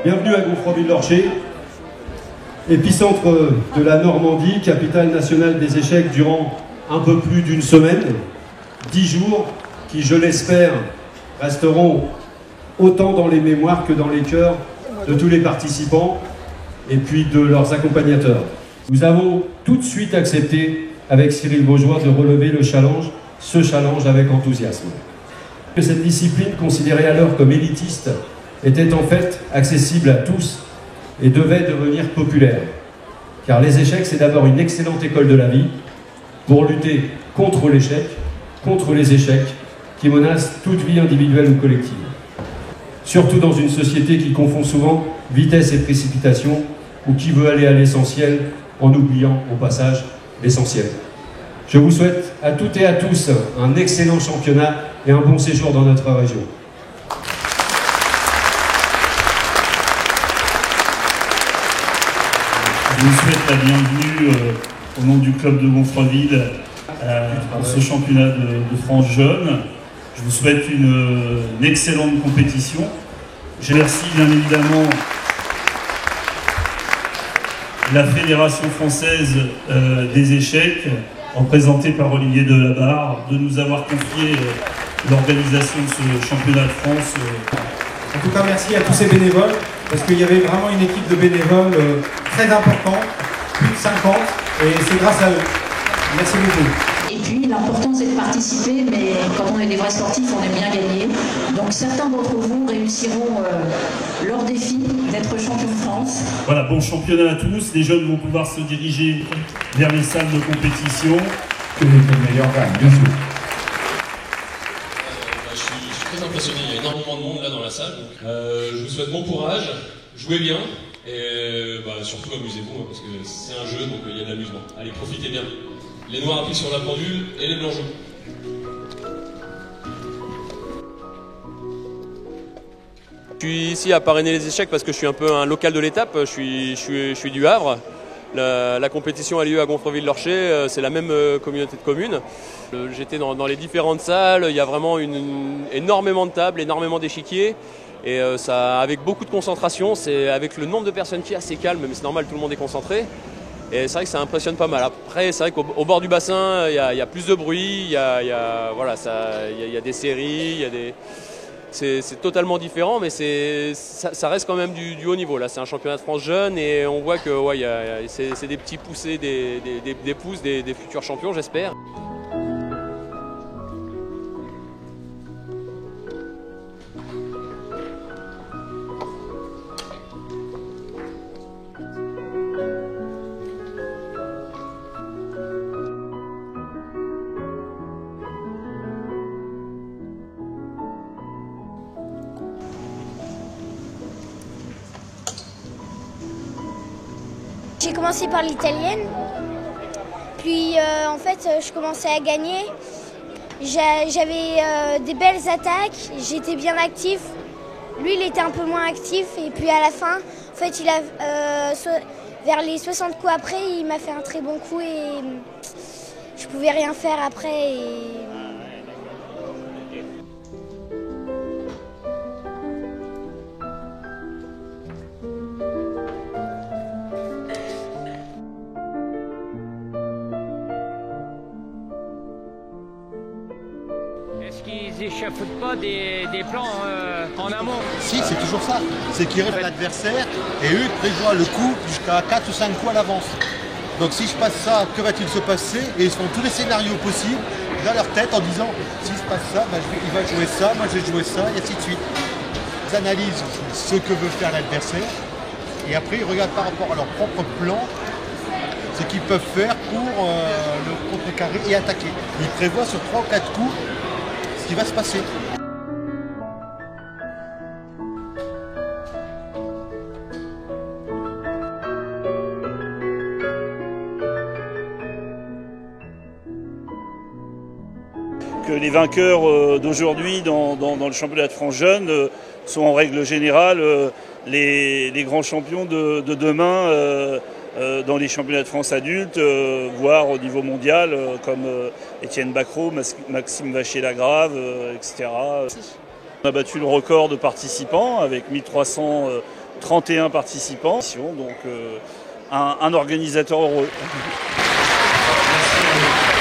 Bienvenue à Gonfreville-Lorcher, épicentre de la Normandie, capitale nationale des échecs durant un peu plus d'une semaine, 10 jours qui, je l'espère, resteront autant dans les mémoires que dans les cœurs de tous les participants et puis de leurs accompagnateurs. Nous avons tout de suite accepté avec Cyril Beaujoire de relever ce challenge avec enthousiasme. Que cette discipline, considérée alors comme élitiste, était en fait accessible à tous et devait devenir populaire. Car les échecs, c'est d'abord une excellente école de la vie pour lutter contre l'échec, contre les échecs qui menacent toute vie individuelle ou collective. Surtout dans une société qui confond souvent vitesse et précipitation ou qui veut aller à l'essentiel en oubliant au passage l'essentiel. Je vous souhaite à toutes et à tous un excellent championnat et un bon séjour dans notre région. Je vous souhaite la bienvenue au nom du club de Gonfreville pour ce championnat de France jeune. Je vous souhaite une excellente compétition. Je remercie bien évidemment la Fédération française des échecs, représentée par Olivier Delabarre, de nous avoir confié l'organisation de ce championnat de France. En tout cas, merci à tous ces bénévoles, parce qu'il y avait vraiment une équipe de bénévoles très importante, plus de 50, et c'est grâce à eux. Merci beaucoup. Et puis l'important c'est de participer, mais quand on est des vrais sportifs, on aime bien gagner. Donc certains d'entre vous réussiront leur défi d'être champion de France. Voilà, bon championnat à tous. Les jeunes vont pouvoir se diriger vers les salles de compétition. Que les meilleurs gagnent, bien sûr. Je suis très impressionné, il y a énormément de monde là dans la salle. Donc, je vous souhaite bon courage, jouez bien et surtout amusez-vous parce que c'est un jeu donc il y a de l'amusement. Allez, profitez bien. Les noirs appuient sur la pendule et les blancs jouent. Je suis ici à parrainer les échecs parce que je suis un peu un local de l'étape, je suis du Havre. La compétition a lieu à Gonfreville-Lorcher, c'est la même communauté de communes. J'étais dans les différentes salles, il y a vraiment énormément de tables, énormément d'échiquiers. Et ça, avec beaucoup de concentration, c'est avec le nombre de personnes qui est assez calme, mais c'est normal, tout le monde est concentré. Et c'est vrai que ça impressionne pas mal. Après, c'est vrai qu'au bord du bassin, il y a plus de bruit, il y a des séries, c'est totalement différent, mais ça reste quand même du haut niveau. Là, c'est un championnat de France jeune et on voit que c'est des petits poussés, des pousses, des futurs champions, j'espère. J'ai commencé par l'italienne, puis en fait je commençais à gagner. J'avais des belles attaques, j'étais bien actif. Lui il était un peu moins actif et puis à la fin, en fait vers les 60 coups après, il m'a fait un très bon coup et je pouvais rien faire après. Est-ce qu'ils échafaudent pas des plans en amont? Si, c'est toujours ça. C'est qu'ils rêvent à l'adversaire et eux prévoient le coup jusqu'à 4 ou 5 coups à l'avance. Donc si je passe ça, que va-t-il se passer? Et ils font tous les scénarios possibles dans leur tête en disant si se passe ça, il va jouer ça, moi je vais jouer ça, et ainsi de suite. Ils analysent ce que veut faire l'adversaire et après ils regardent par rapport à leur propre plan ce qu'ils peuvent faire pour le contrecarrer et attaquer. Ils prévoient sur 3 ou 4 coups ce qui va se passer. Que les vainqueurs d'aujourd'hui dans le championnat de France jeune sont en règle générale les grands champions de demain dans les championnats de France adultes, voire au niveau mondial, comme Étienne Bacrot, Maxime Vachier-Lagrave, etc. On a battu le record de participants avec 1300 31 participants, donc un organisateur heureux. Merci.